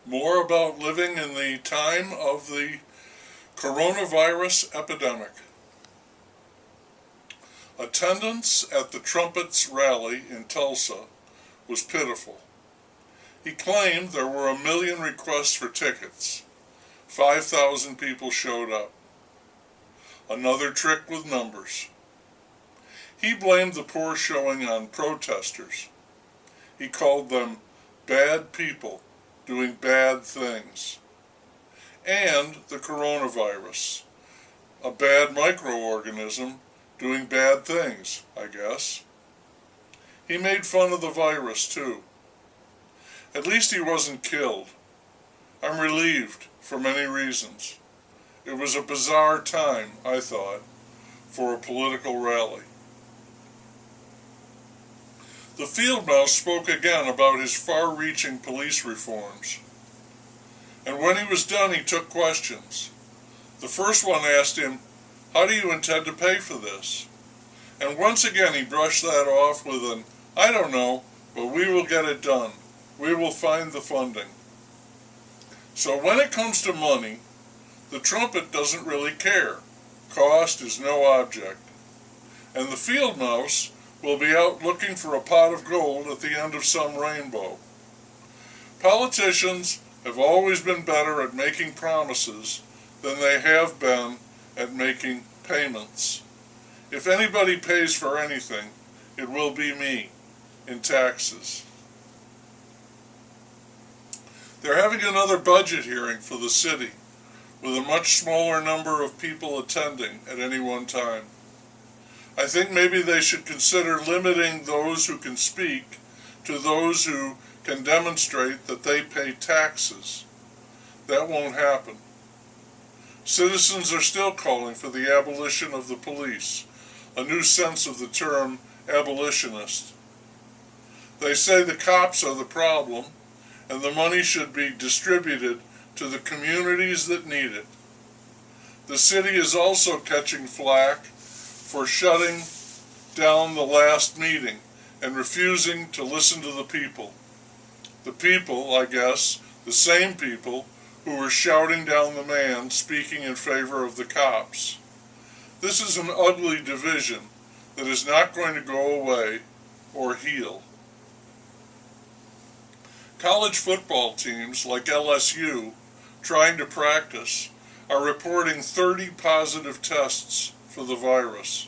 more about living in the time of the coronavirus epidemic. Attendance at the Trumpets rally in Tulsa was pitiful. He claimed there were 1 million requests for tickets. 5,000 people showed up. Another trick with numbers. He blamed the poor showing on protesters. He called them bad people doing bad things. And the coronavirus, a bad microorganism doing bad things, I guess. He made fun of the virus too. At least he wasn't killed. I'm relieved for many reasons. It was a bizarre time, I thought, for a political rally. The field mouse spoke again about his far-reaching police reforms. And when he was done, he took questions. The first one asked him, "How do you intend to pay for this?" And once again he brushed that off with an, "I don't know, but we will get it done. We will find the funding." So when it comes to money, the trumpet doesn't really care. Cost is no object. And the field mouse will be out looking for a pot of gold at the end of some rainbow. Politicians have always been better at making promises than they have been at making payments. If anybody pays for anything, it will be me, in taxes. They're having another budget hearing for the city, with a much smaller number of people attending at any one time. I think maybe they should consider limiting those who can speak to those who can demonstrate that they pay taxes. That won't happen. Citizens are still calling for the abolition of the police, a new sense of the term abolitionist. They say the cops are the problem, and the money should be distributed to the communities that need it. The city is also catching flack for shutting down the last meeting and refusing to listen to the people. The people, I guess, the same people who were shouting down the man speaking in favor of the cops. This is an ugly division that is not going to go away or heal. College football teams like LSU, trying to practice, are reporting 30 positive tests for the virus.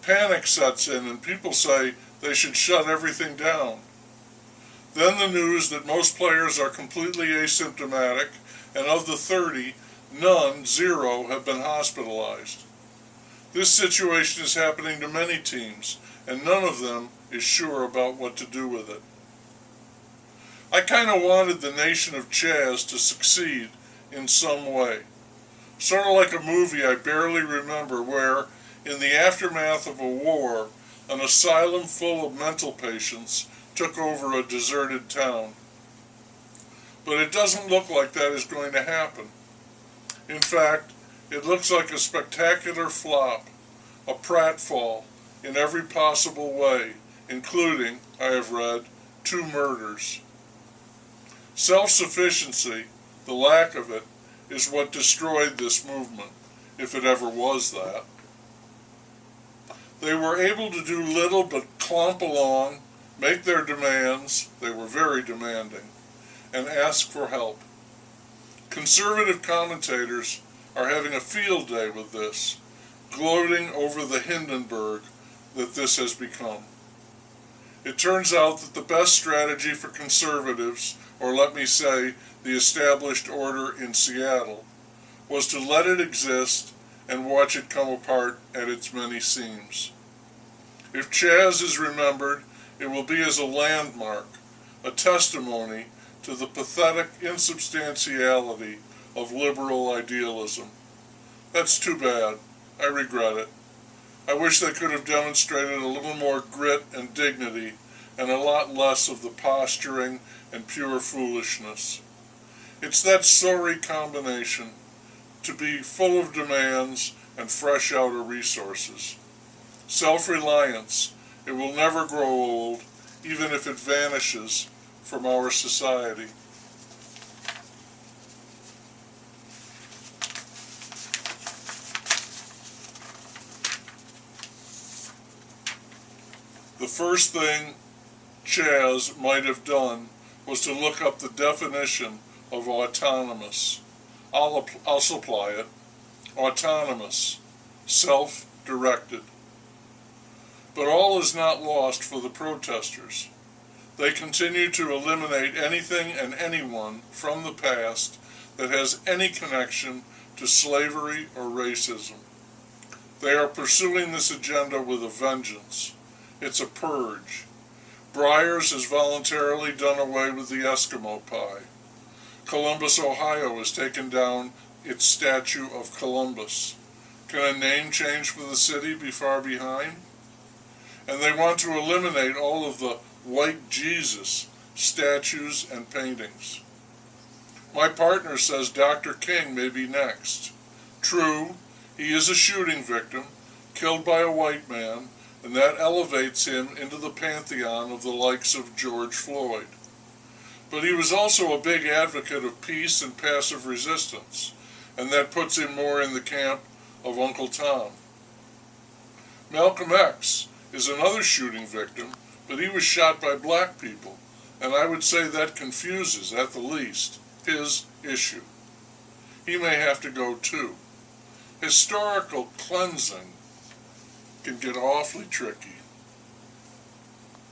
Panic sets in and people say they should shut everything down. Then the news that most players are completely asymptomatic, and of the 30, none, 0, have been hospitalized. This situation is happening to many teams, and none of them is sure about what to do with it. I kind of wanted the nation of Chaz to succeed in some way. Sort of like a movie I barely remember where, in the aftermath of a war, an asylum full of mental patients took over a deserted town. But it doesn't look like that is going to happen. In fact, it looks like a spectacular flop, a pratfall in every possible way, including, I have read, 2 murders. Self-sufficiency, the lack of it, is what destroyed this movement, if it ever was that. They were able to do little but clomp along, make their demands, they were very demanding, and ask for help. Conservative commentators are having a field day with this, gloating over the Hindenburg that this has become. It turns out that the best strategy for conservatives, or let me say, the established order in Seattle, was to let it exist and watch it come apart at its many seams. If Chaz is remembered, it will be as a landmark, a testimony to the pathetic insubstantiality of liberal idealism. That's too bad. I regret it. I wish they could have demonstrated a little more grit and dignity and a lot less of the posturing and pure foolishness. It's that sorry combination, to be full of demands and fresh out of resources. Self-reliance, it will never grow old, even if it vanishes from our society. the first thing Chaz might have done was to look up the definition of autonomous. I'll supply it. Autonomous, self-directed. But all is not lost for the protesters. They continue to eliminate anything and anyone from the past that has any connection to slavery or racism. They are pursuing this agenda with a vengeance. It's a purge. Breyers has voluntarily done away with the Eskimo pie. Columbus, Ohio has taken down its statue of Columbus. Can a name change for the city be far behind? And they want to eliminate all of the white Jesus statues and paintings. My partner says Dr. King may be next. True, he is a shooting victim, killed by a white man, and that elevates him into the pantheon of the likes of George Floyd. But he was also a big advocate of peace and passive resistance, and that puts him more in the camp of Uncle Tom. Malcolm X is another shooting victim, but he was shot by black people, and I would say that confuses, at the least, his issue. He may have to go too. Historical cleansing can get awfully tricky.